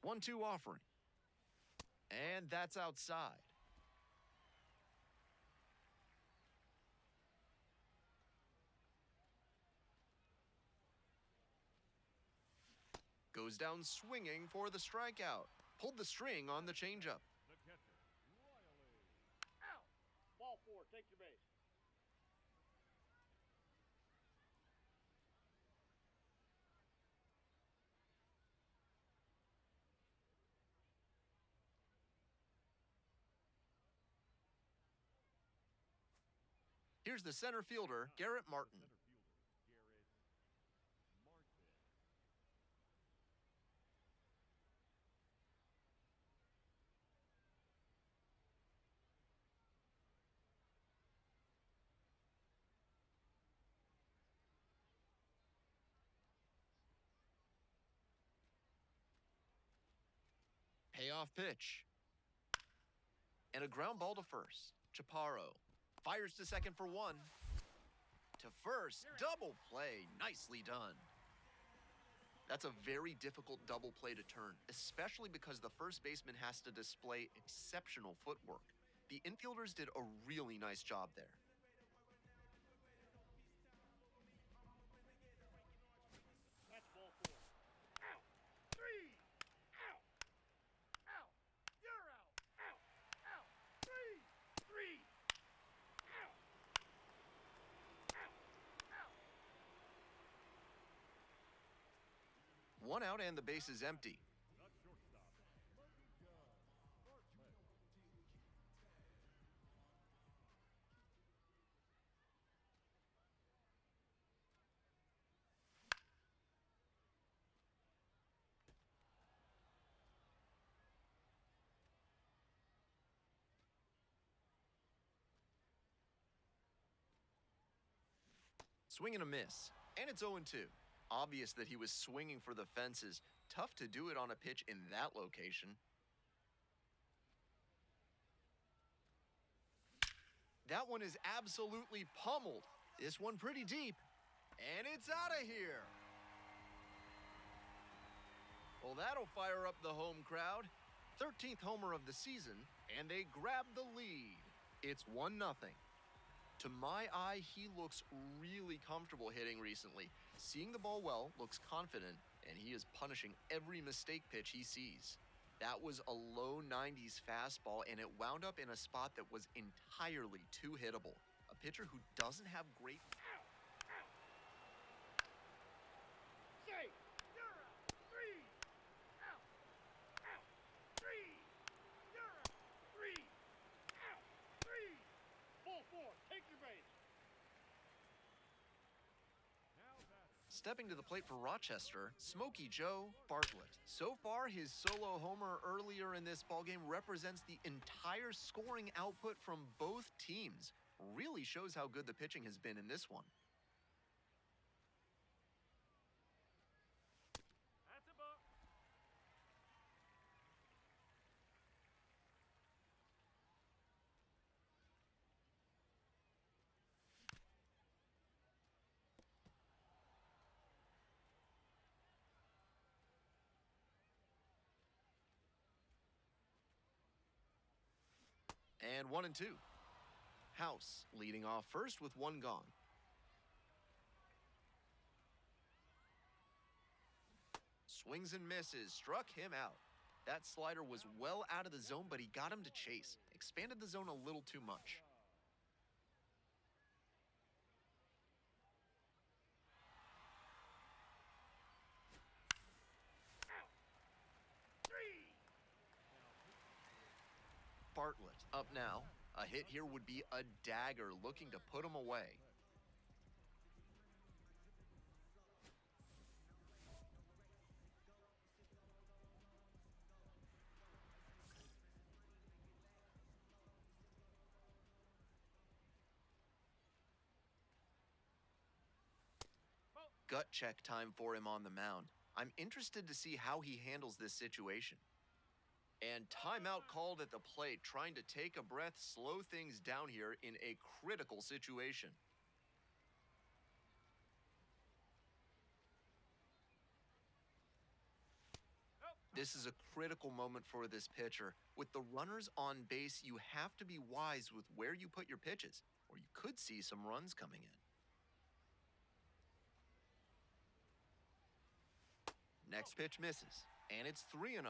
1-2 offering. And that's outside. Goes down swinging for the strikeout. Pulled the string on the changeup. The catcher, Riley. Out. Ball 4, take your base. Here's the center fielder, Garrett Martin. Center fielder, Garrett Martin. Payoff pitch. And a ground ball to first. Chaparro fires to second for 1. To first, double play, nicely done. That's a very difficult double play to turn, especially because the first baseman has to display exceptional footwork. The infielders did a really nice job there. That's ball 4. Out. 3. Out. Out. You're out. Out. Out. 3. 3. Out. Out. Out. 1 out and the base is empty. The shortstop, Bartlett. Swing and a miss, and it's 0-2. Obvious that he was swinging for the fences. Tough to do it on a pitch in that location. That one is absolutely pummeled. This one pretty deep, and it's out of here. Well, that'll fire up the home crowd. 13th homer of the season, and they grab the lead. It's 1-0. To my eye, he looks really comfortable hitting recently. Seeing the ball well, looks confident, and he is punishing every mistake pitch he sees. That was a low 90s fastball, and it wound up in a spot that was entirely too hittable. A pitcher who doesn't have great... Out. Out. Safe. You're out. 3. Out. Out. 3. You're out. 3. Out. 3. Ball 4, take your base. Now batter. Stepping to the plate for Rochester, Smokey Joe Bartlett. So far, his solo homer earlier in this ballgame represents the entire scoring output from both teams. Really shows how good the pitching has been in this one. That's a buck. And 1-2. House leading off first with 1 gone. Swings and misses, struck him out. That slider was well out of the zone, but he got him to chase. Expanded the zone a little too much. Out. 3. Bartlett up now. A hit here would be a dagger, looking to put him away. Gut check time for him on the mound. I'm interested to see how he handles this situation. And timeout called at the plate, trying to take a breath, slow things down here in a critical situation. This is a critical moment for this pitcher. With the runners on base, you have to be wise with where you put your pitches, or you could see some runs coming in. Next pitch misses, and it's 3-0.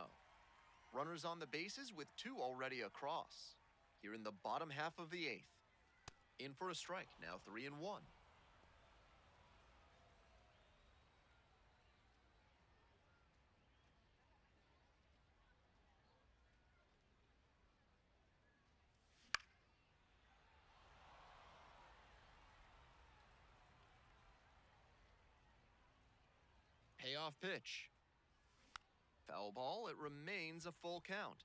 Runners on the bases with 2 already across. Here in the bottom half of the 8th. In for a strike, now 3-1. Payoff pitch. Foul ball, it remains a full count.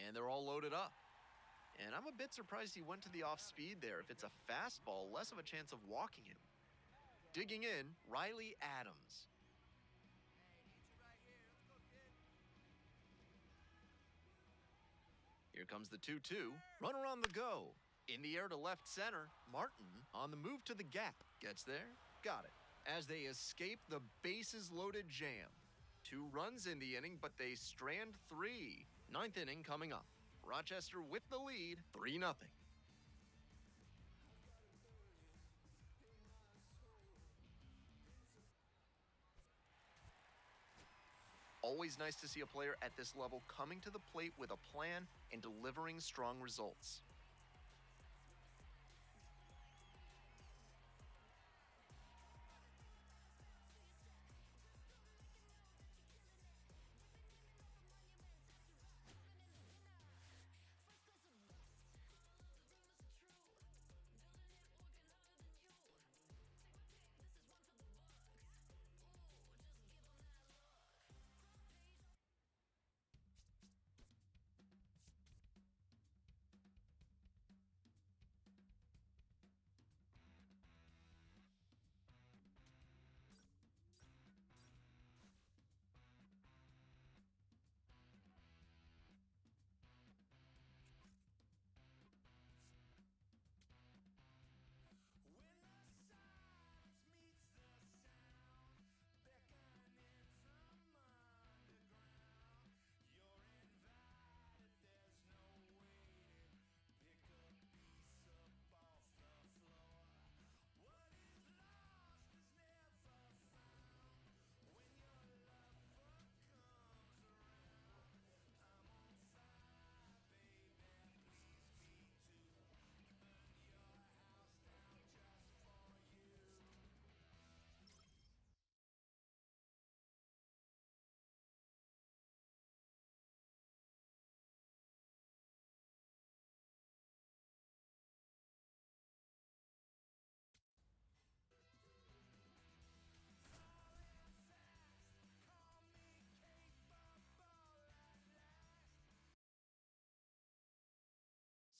And they're all loaded up. And I'm a bit surprised he went to the off speed there. If it's a fastball, less of a chance of walking him. Digging in, Riley Adams. Here comes the 2-2. Runner on the go. In the air to left center. Martin on the move to the gap. Gets there. Got it. As they escape the bases loaded jam. 2 runs in the inning, but they strand 3. 9th inning coming up. Rochester with the lead, 3-0. Always nice to see a player at this level coming to the plate with a plan and delivering strong results.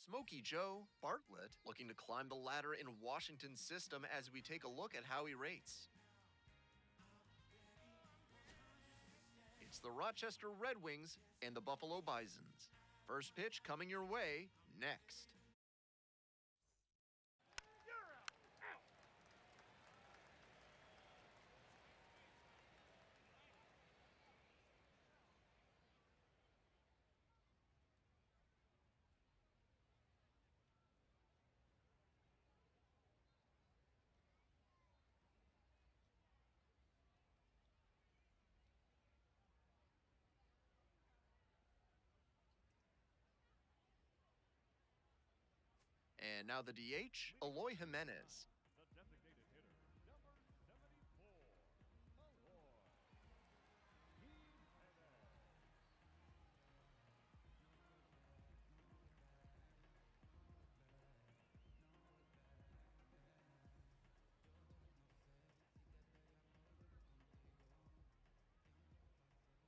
Smokey Joe Bartlett looking to climb the ladder in Washington's system as we take a look at how he rates. It's the Rochester Red Wings and the Buffalo Bisons. First pitch coming your way next. You're out. And now the DH, Eloy Jimenez. The designated hitter, number 74, Eloy Jimenez.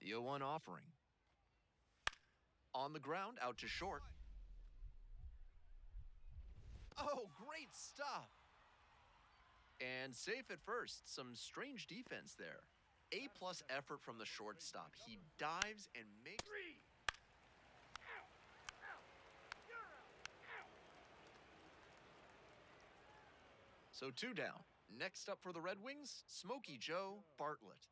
The 0-1 offering. On the ground, out to short. Oh, great stop. And safe at first. Some strange defense there. A-plus effort from the shortstop. He dives and makes... 3. Out. Out. You're out. So 2 down. Next up for the Red Wings, Smokey Joe Bartlett.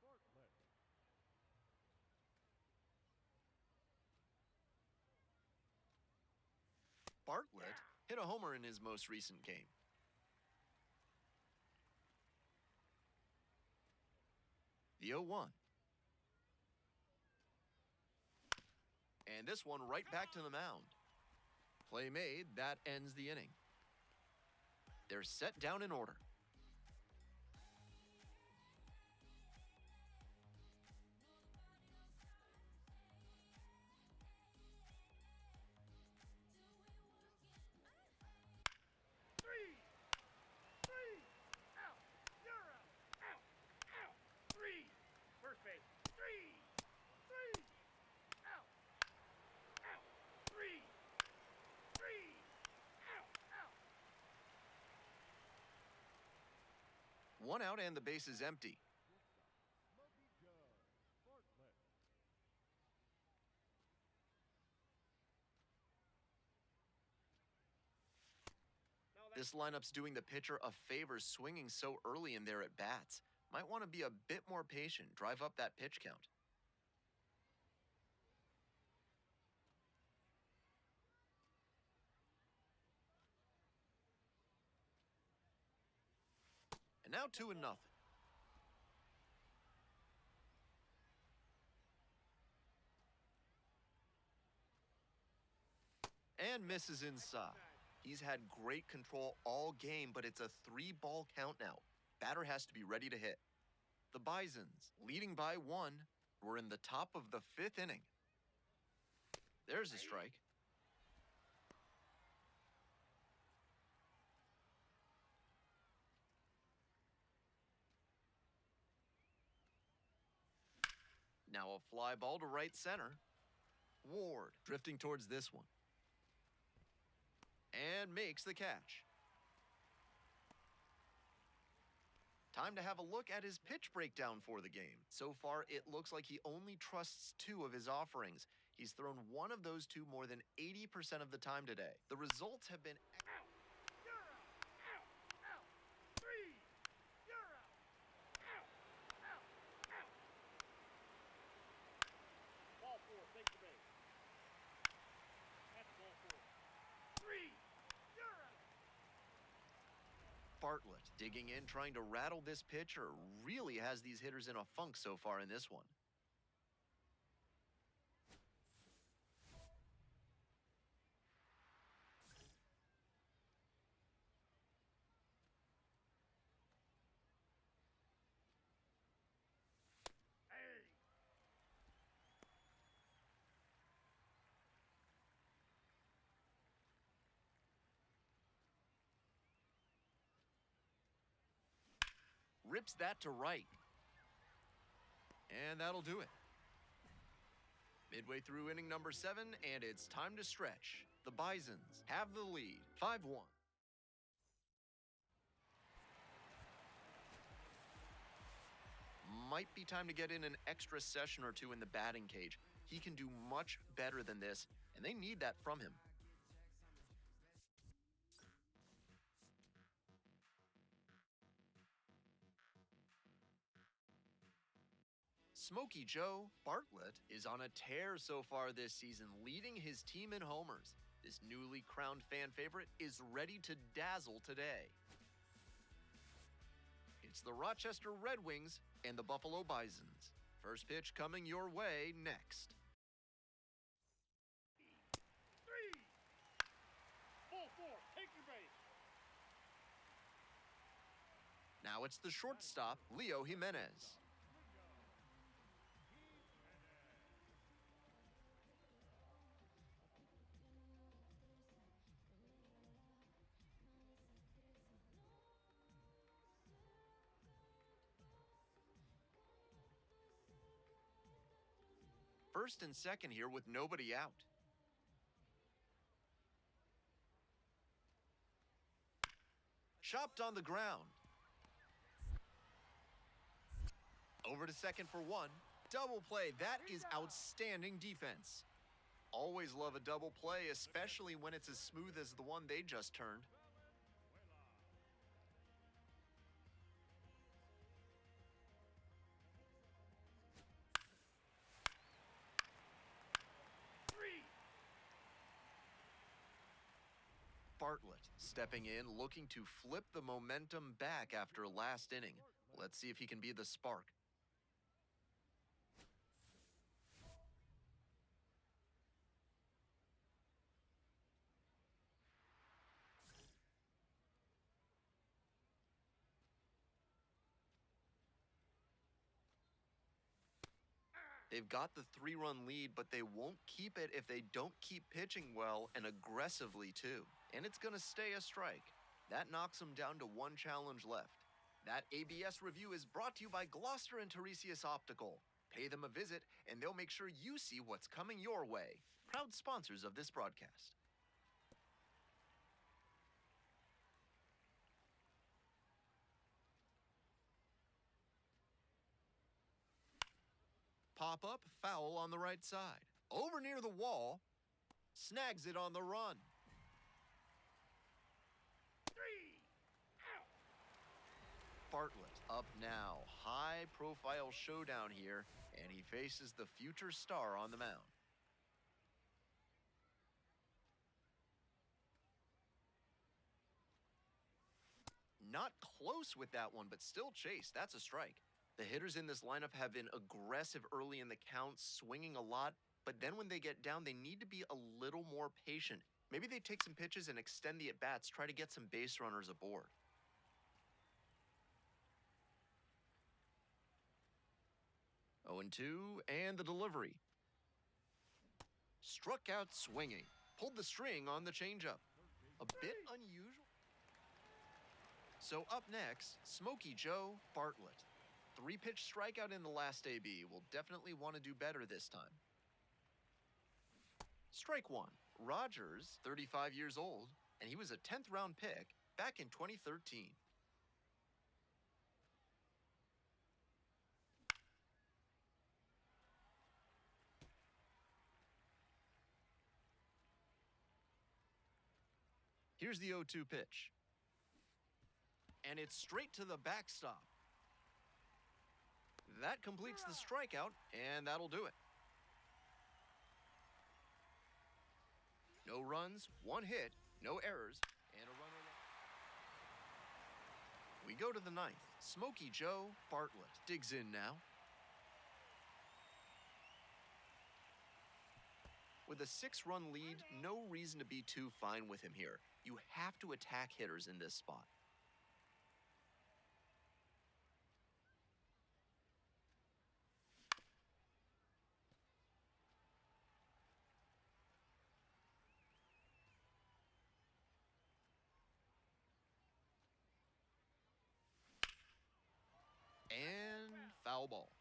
Bartlett hit a homer in his most recent game. The 0-1. And this one right back to the mound. Play made, that ends the inning. They're set down in order. Three. Out. You're out. Out. Three. First base. Three. Out. Three. Out. 1 out and the base is empty. Smokey Joe Bartlett. This lineup's doing the pitcher a favor swinging so early in there at bats. Might want to be a bit more patient, drive up that pitch count. And now 2-0. And misses inside. He's had great control all game, but it's a 3-ball count now. Batter has to be ready to hit. The Bisons, leading by 1, we're in the top of the 5th inning. There's a strike. Now a fly ball to right center. Ward drifting towards this one. And makes the catch. Time to have a look at his pitch breakdown for the game. So far, it looks like he only trusts 2 of his offerings. He's thrown one of those 2 more than 80% of the time today. The results have been... You're out. Three. You're out. Ball 4. Take the base. That's ball 4. Three. You're out. Bartlett digging in, trying to rattle this pitcher. Really has these hitters in a funk so far in this one. Hey. Rips that to right. And that'll do it. Midway through inning number 7, and it's time to stretch. The Bisons have the lead, 5-1. Might be time to get in an extra session or 2 in the batting cage. He can do much better than this, and they need that from him. Smokey Joe Bartlett is on a tear so far this season, leading his team in homers. This newly crowned fan favorite is ready to dazzle today. It's the Rochester Red Wings and the Buffalo Bisons. First pitch coming your way next. Three. Ball 4. Take your base. Now it's the shortstop, Leo Jimenez. First and second here with nobody out. Chopped on the ground. Over to second for 1. Double play. That is outstanding defense. Always love a double play, especially when it's as smooth as the one they just turned. Bartlett stepping in, looking to flip the momentum back after last inning. Let's see if he can be the spark. They've got the 3-run lead, but they won't keep it if they don't keep pitching well and aggressively too. And it's going to stay a strike. That knocks them down to 1 challenge left. That ABS review is brought to you by Gloucester and Tiresias Optical. Pay them a visit and they'll make sure you see what's coming your way. Proud sponsors of this broadcast. Pop up, foul on the right side. Over near the wall, snags it on the run. 3 out. Bartlett up now. High profile showdown here, and he faces the future star on the mound. Not close with that one, but still chased. That's a strike. The hitters in this lineup have been aggressive early in the count, swinging a lot, but then when they get down, they need to be a little more patient. Maybe they take some pitches and extend the at-bats, try to get some base runners aboard. Oh, 0-2, and the delivery. Struck out swinging. Pulled the string on the changeup. A bit unusual. So up next, Smokey Joe Bartlett. 3-pitch strikeout in the last AB. Will definitely want to do better this time. Strike 1. Rogers, 35 years old, and he was a 10th round pick back in 2013. Here's the 0-2 pitch. And it's straight to the backstop. That completes the strikeout, and that'll do it. No runs, 1 hit, no errors, and a runner left. We go to the 9th. Smokey Joe Bartlett digs in now. With a 6-run lead, no reason to be too fine with him here. You have to attack hitters in this spot. And foul ball.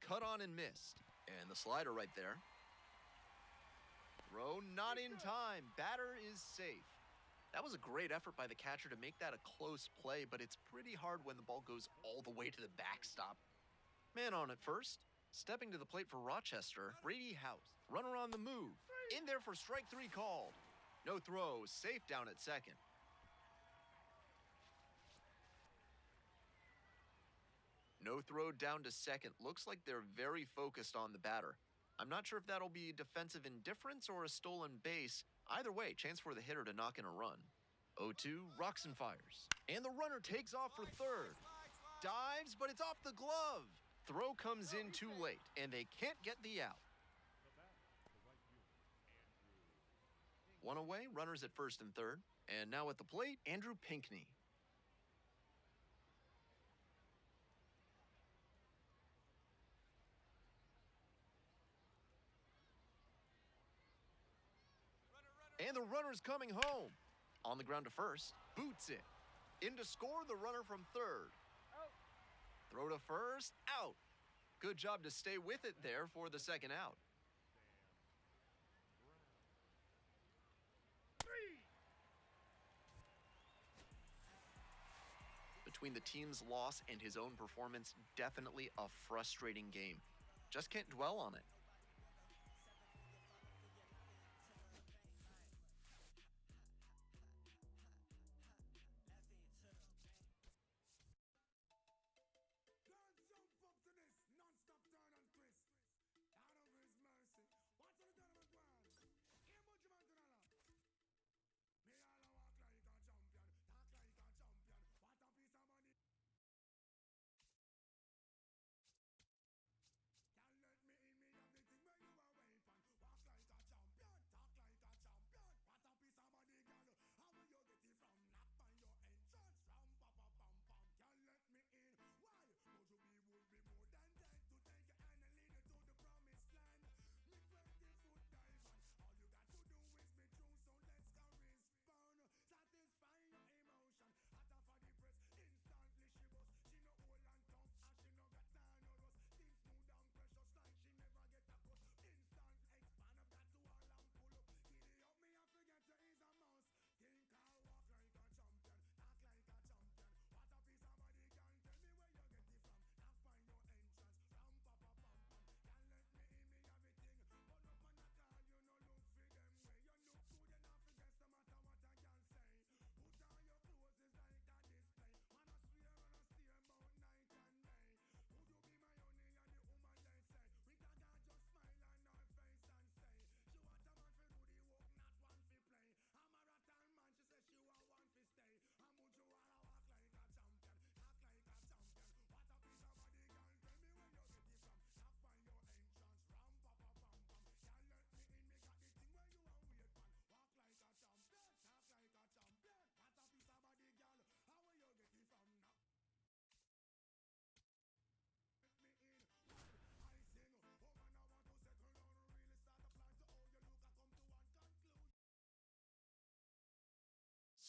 Cut on and missed. And the slider right there. Throw not in time. Batter is safe. That was a great effort by the catcher to make that a close play, but it's pretty hard when the ball goes all the way to the backstop. Man on at first. Stepping to the plate for Rochester, Brady House. Runner on the move. In there for strike 3 called. No throw, safe down at second. No throw down to second. Looks like they're very focused on the batter. I'm not sure if that'll be defensive indifference or a stolen base. Either way, chance for the hitter to knock in a run. 0-2, rocks and fires. And the runner takes off for third. Dives, but it's off the glove. Throw comes in too late, and they can't get the out. One away, runners at first and third. And now at the plate, Andrew Pinkney. And the runner's coming home. On the ground to first, boots it. In to score, the runner from third. Throw to first, out. Good job to stay with it there for the second out. 3. Between the team's loss and his own performance, definitely a frustrating game. Just can't dwell on it.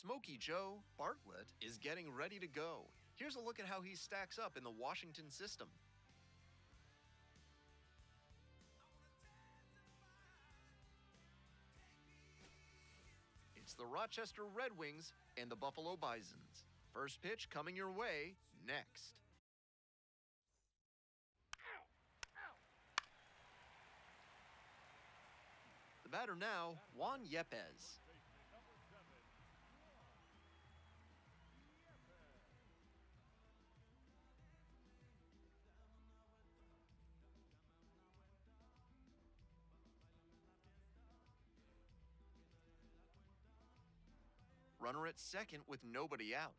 Smokey Joe Bartlett is getting ready to go. Here's a look at how he stacks up in the Washington system. It's the Rochester Red Wings and the Buffalo Bisons. First pitch coming your way next. The batter now, Juan Yepez. Runner at second with nobody out.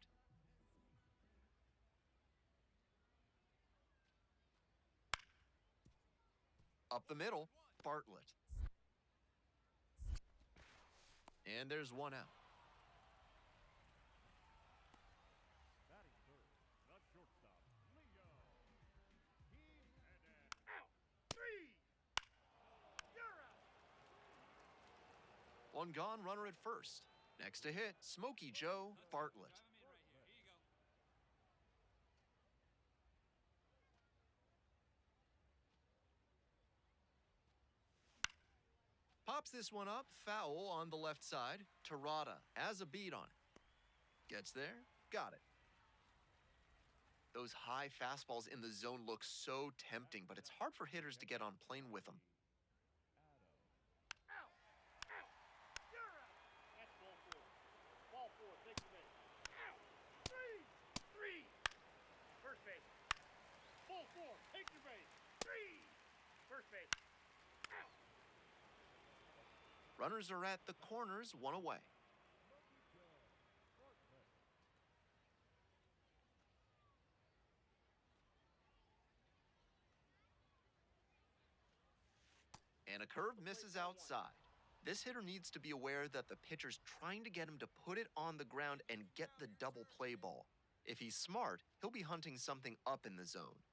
Up the middle, Bartlett. And there's one out. Batting third, the shortstop, Leo. Out. 3. You're out. One gone, runner at first. Next to hit, Smokey Joe Bartlett. Pops this one up, foul on the left side. Terada has a beat on it. Gets there, got it. Those high fastballs in the zone look so tempting, but it's hard for hitters to get on plane with them. Out. Out. You're out. That's ball 4. Ball 4, take the base. Out. 3. 3. First base. Ball 4, take the base. 3. First base. Out. Runners are at the corners, one away. And a curve misses outside. This hitter needs to be aware that the pitcher's trying to get him to put it on the ground and get the double play ball. If he's smart, he'll be hunting something up in the zone.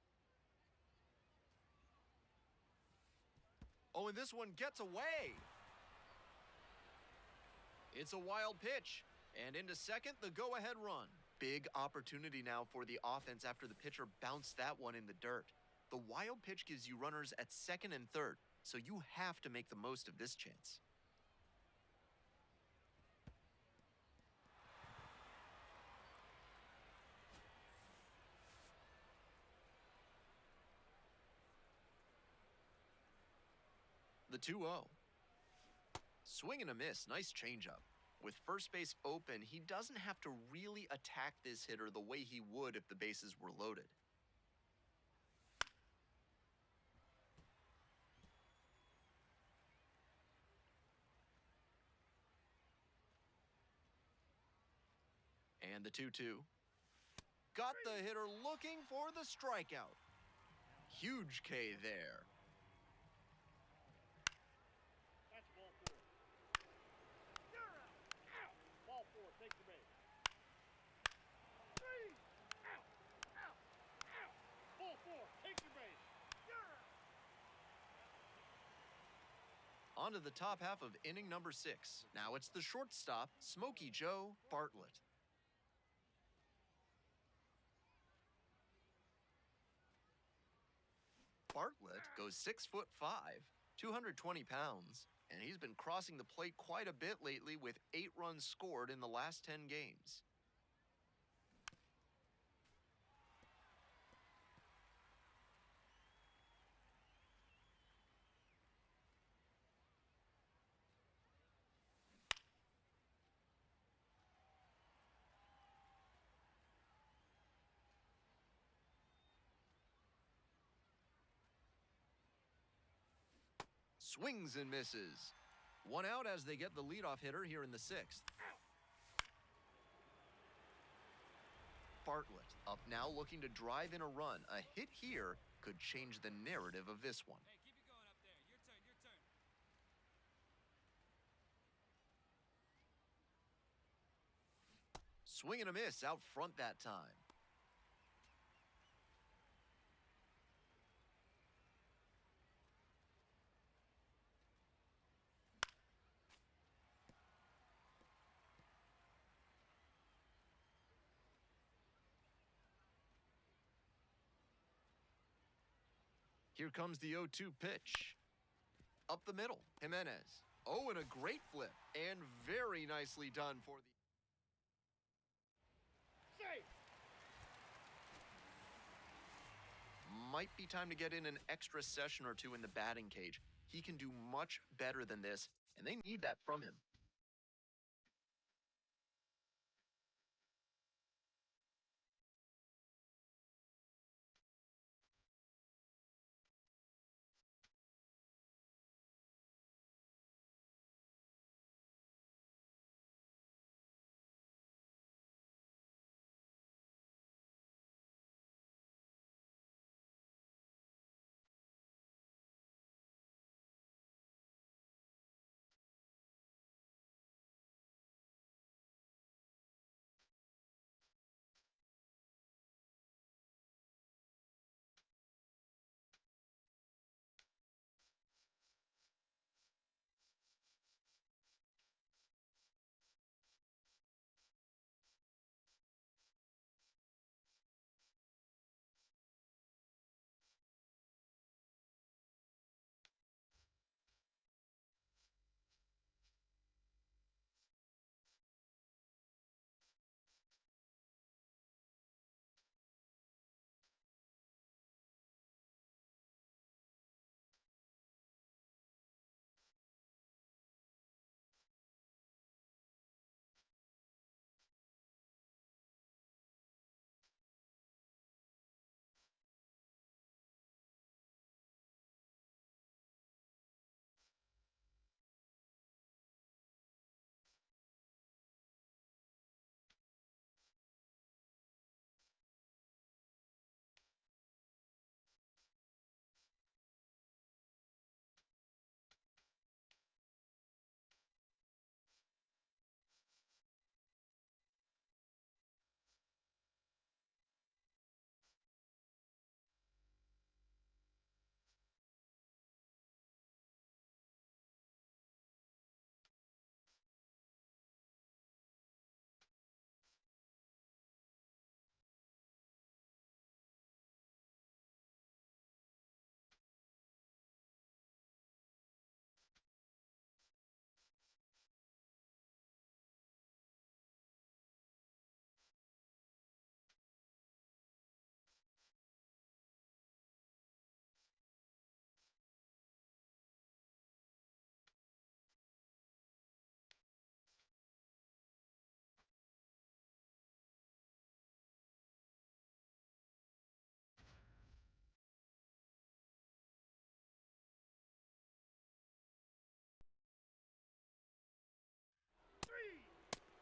Oh, and this one gets away. It's a wild pitch. And into second, the go-ahead run. Big opportunity now for the offense after the pitcher bounced that one in the dirt. The wild pitch gives you runners at second and third, so you have to make the most of this chance. The 2-0. Swing and a miss, nice changeup. With first base open, he doesn't have to really attack this hitter the way he would if the bases were loaded. And the 2-2. Got the hitter looking for the strikeout. Huge K there. That's ball 4. You're out. Out. Ball 4, take the base. 3. Out. Out. Out. Ball 4, take the base. You're out. On to the top half of inning number 6. Now it's the shortstop, Smokey Joe Bartlett. Bartlett goes 6'5", 220 pounds, and he's been crossing the plate quite a bit lately with 8 runs scored in the last 10 games. Swings and misses. One out as they get the leadoff hitter here in the 6th. Bartlett up now looking to drive in a run. A hit here could change the narrative of this one. Hey, keep it going up there. Your turn, your turn. Swing and a miss out front that time. Here comes the 0-2 pitch. Up the middle, Jimenez. Oh, and a great flip. And very nicely done for the... Safe. Might be time to get in an extra session or two in the batting cage. He can do much better than this, and they need that from him.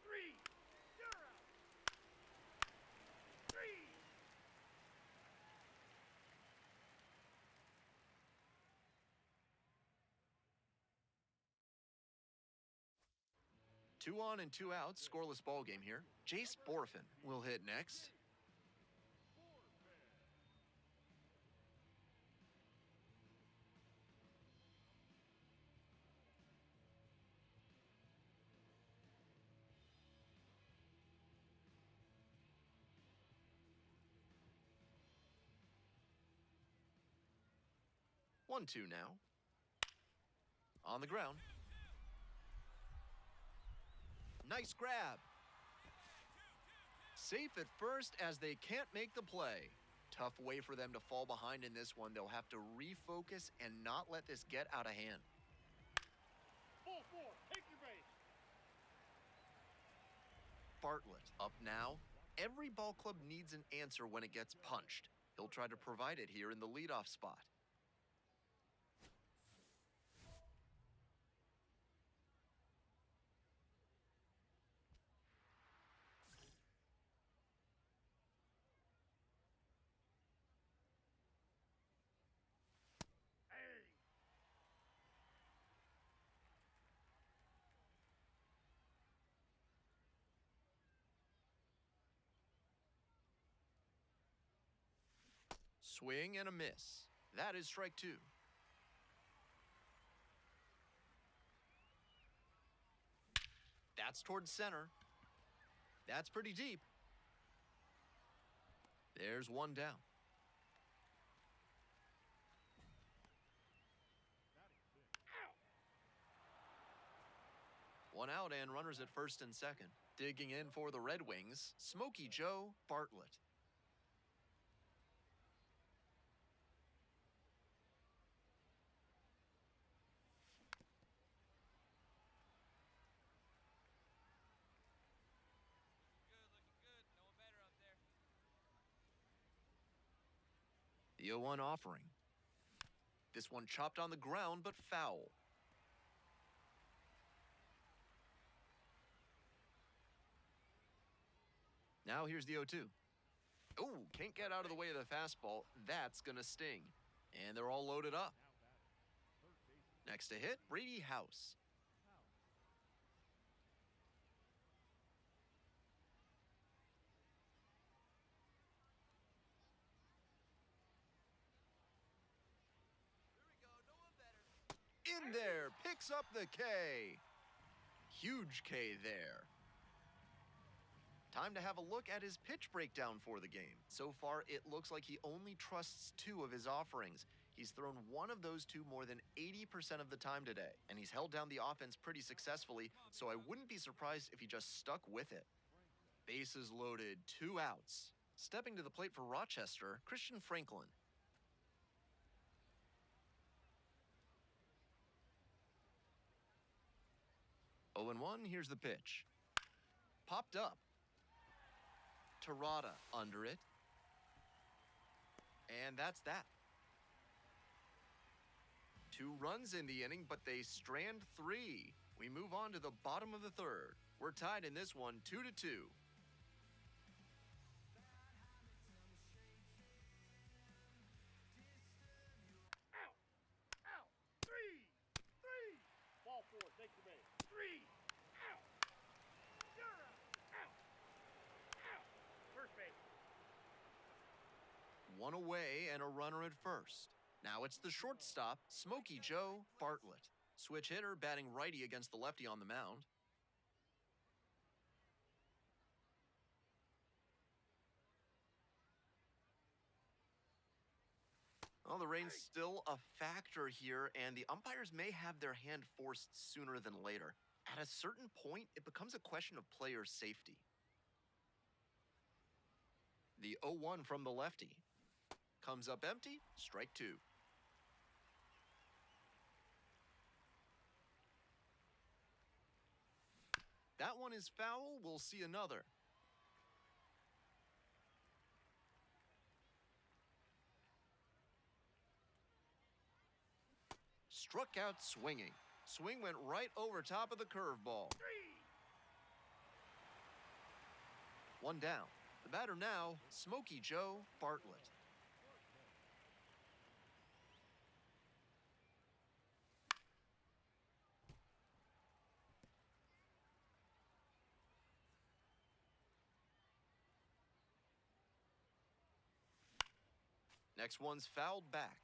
Three. You're out. Three. Two on and two out, scoreless ball game here. Jace Borfin will hit next. One, two now. On the ground. Nice grab. Safe at first as they can't make the play. Tough way for them to fall behind in this one. They'll have to refocus and not let this get out of hand. Ball four. Take your base. Bartlett up now. Every ball club needs an answer when it gets punched. He'll try to provide it here in the leadoff spot. Hey. Swing and a miss. That is strike two. That's towards center. That's pretty deep. There's one down. One out and runners at first and second. Digging in for the Red Wings, Smokey Joe Bartlett. Good, looking good. No one better up there. The 0-1 offering. This one chopped on the ground, but foul. Now here's the 0-2. Oh, can't get out of the way of the fastball. That's gonna sting. And they're all loaded up. Next to hit, Brady House. In there, picks up the K. Huge K there. Time to have a look at his pitch breakdown for the game. So far, it looks like he only trusts 2 of his offerings. He's thrown one of those 2 more than 80% of the time today, and he's held down the offense pretty successfully, so I wouldn't be surprised if he just stuck with it. Bases loaded, 2 outs. Stepping to the plate for Rochester, Christian Franklin. Oh and 1, here's the pitch. Popped up. Terada under it. And that's that. 2 runs in the inning, but they strand 3. We move on to the bottom of the 3rd. We're tied in this one, 2-2. Out. 3. Ball 4, take the base. 3. Out. You're out. First base. 1 away and a runner at first. Now it's the shortstop, Smokey Joe Bartlett. Switch hitter batting righty against the lefty on the mound. Well, the rain's still a factor here, and the umpires may have their hand forced sooner than later. At a certain point, it becomes a question of player safety. The 0-1 from the lefty. Comes up empty, strike 2. That one is foul, we'll see another. Struck out swinging. Swing went right over top of the curveball. 3. 1 down. The batter now, Smokey Joe Bartlett. Next one's fouled back.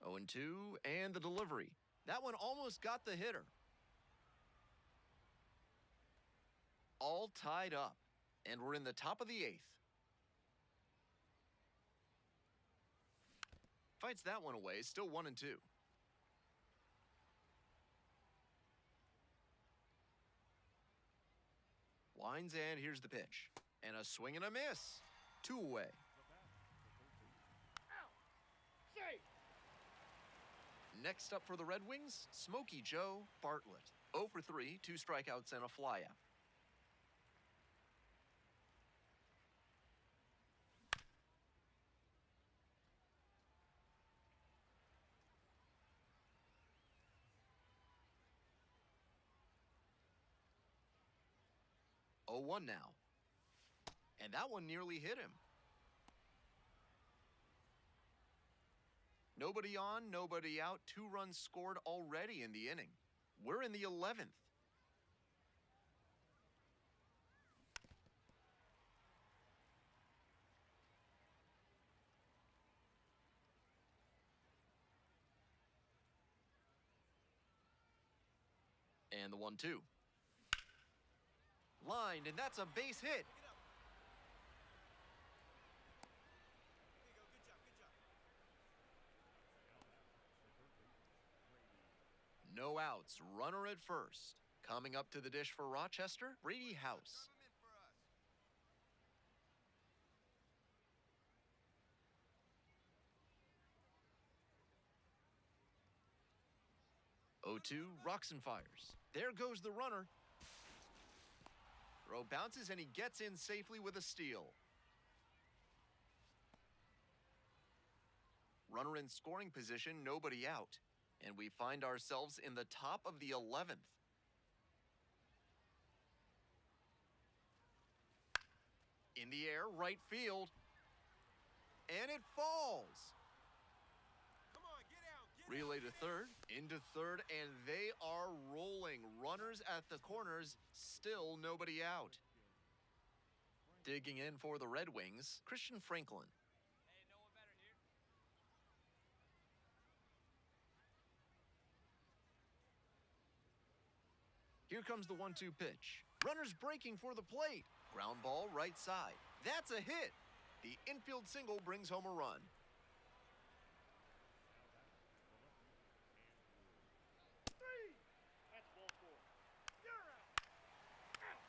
0-2, and the delivery. That one almost got the hitter. All tied up, and we're in the top of the 8th. Fights that one away, still 1-2. Winds, and here's the pitch. And a swing and a miss. 2 away. Out. Safe. Next up for the Red Wings, Smokey Joe Bartlett. 0 for 3, 2 strikeouts and a flyout. Oh, 1 now. And that one nearly hit him. Nobody on, nobody out. 2 runs scored already in the inning. We're in the 11th. And the 1-2. Lined, and that's a base hit. No outs, runner at first. Coming up to the dish for Rochester, Brady House. 0-2, rocks and fires. There goes the runner. Throw bounces and he gets in safely with a steal. Runner in scoring position, nobody out. And we find ourselves in the top of the 11th. In the air, right field. And it falls. Relay to third, into third, and they are rolling. Runners at the corners, still nobody out. Digging in for the Red Wings, Christian Franklin. Hey, no one better here. Here comes the 1-2 pitch. Runners breaking for the plate. Ground ball right side. That's a hit. The infield single brings home a run. That's ball four. You're out. Out.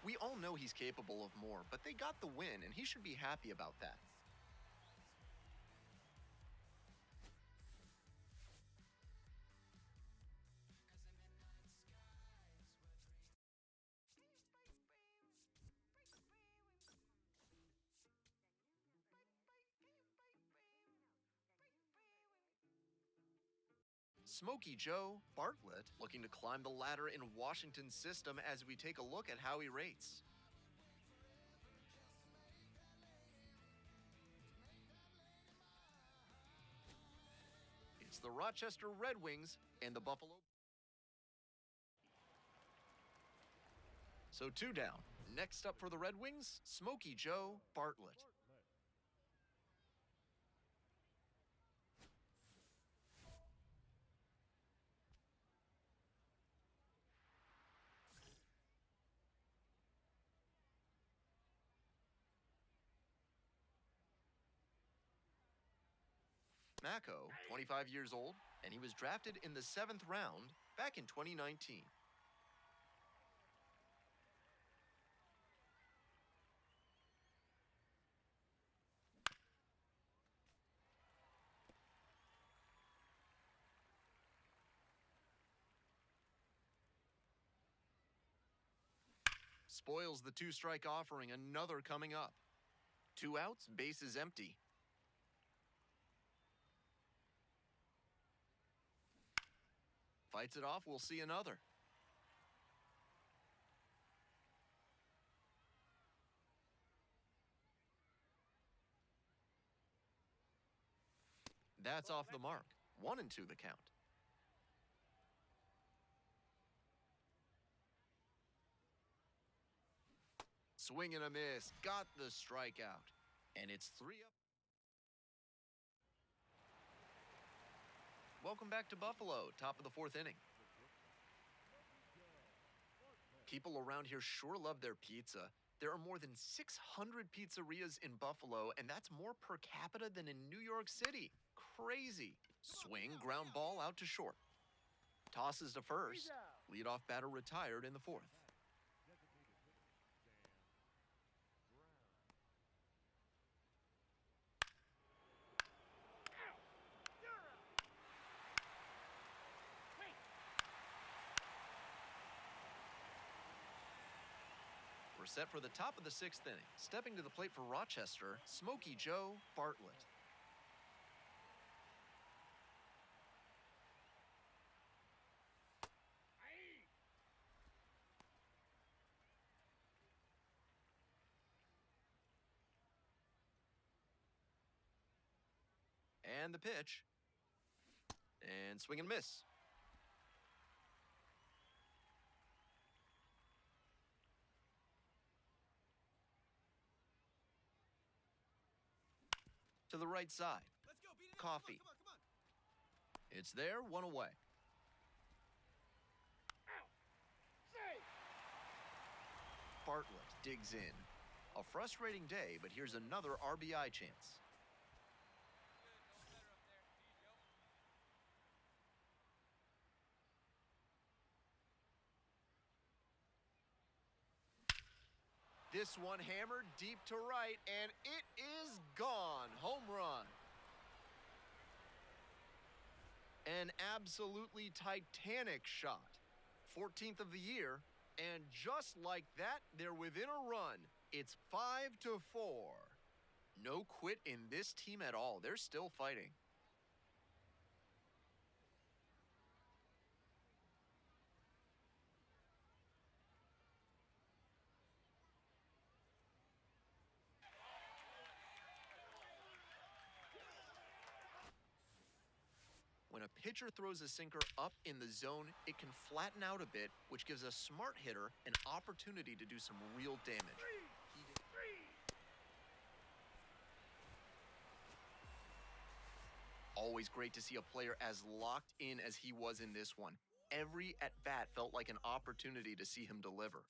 We all know he's capable of more, but they got the win, and he should be happy about that. Smokey Joe Bartlett looking to climb the ladder in Washington's system as we take a look at how he rates. It's the Rochester Red Wings and the Buffalo. So 2 down. Next up for the Red Wings, Smokey Joe Bartlett. Mako, 25 years old, and he was drafted in the 7th round back in 2019. Spoils the 2-strike offering, another coming up. 2 outs, base is empty. Fights it off, we'll see another. That's off the mark. 1-2 the count. Swing and a miss, got the strikeout. And it's 3 up. Welcome back to Buffalo, top of the 4th inning. People around here sure love their pizza. There are more than 600 pizzerias in Buffalo, and that's more per capita than in New York City. Crazy. Swing, ground ball out to short. Tosses to first. Leadoff batter retired in the 4th. We're set for the top of the 6th inning. Stepping to the plate for Rochester, Smokey Joe Bartlett. And the pitch. And swing and miss. To the right side. Let's go, beat it. Coffee. Come on. It's there, 1 away. Out. Save. Bartlett digs in. A frustrating day, but here's another RBI chance. Good, no one better up there. Here you go. This one hammered deep to right, and it is gone. Home run. An absolutely titanic shot. 14th of the year, and just like that, they're within a run. It's 5-4. No quit in this team at all. They're still fighting. When a pitcher throws a sinker up in the zone, it can flatten out a bit, which gives a smart hitter an opportunity to do some real damage. Always great to see a player as locked in as he was in this one. Every at-bat felt like an opportunity to see him deliver.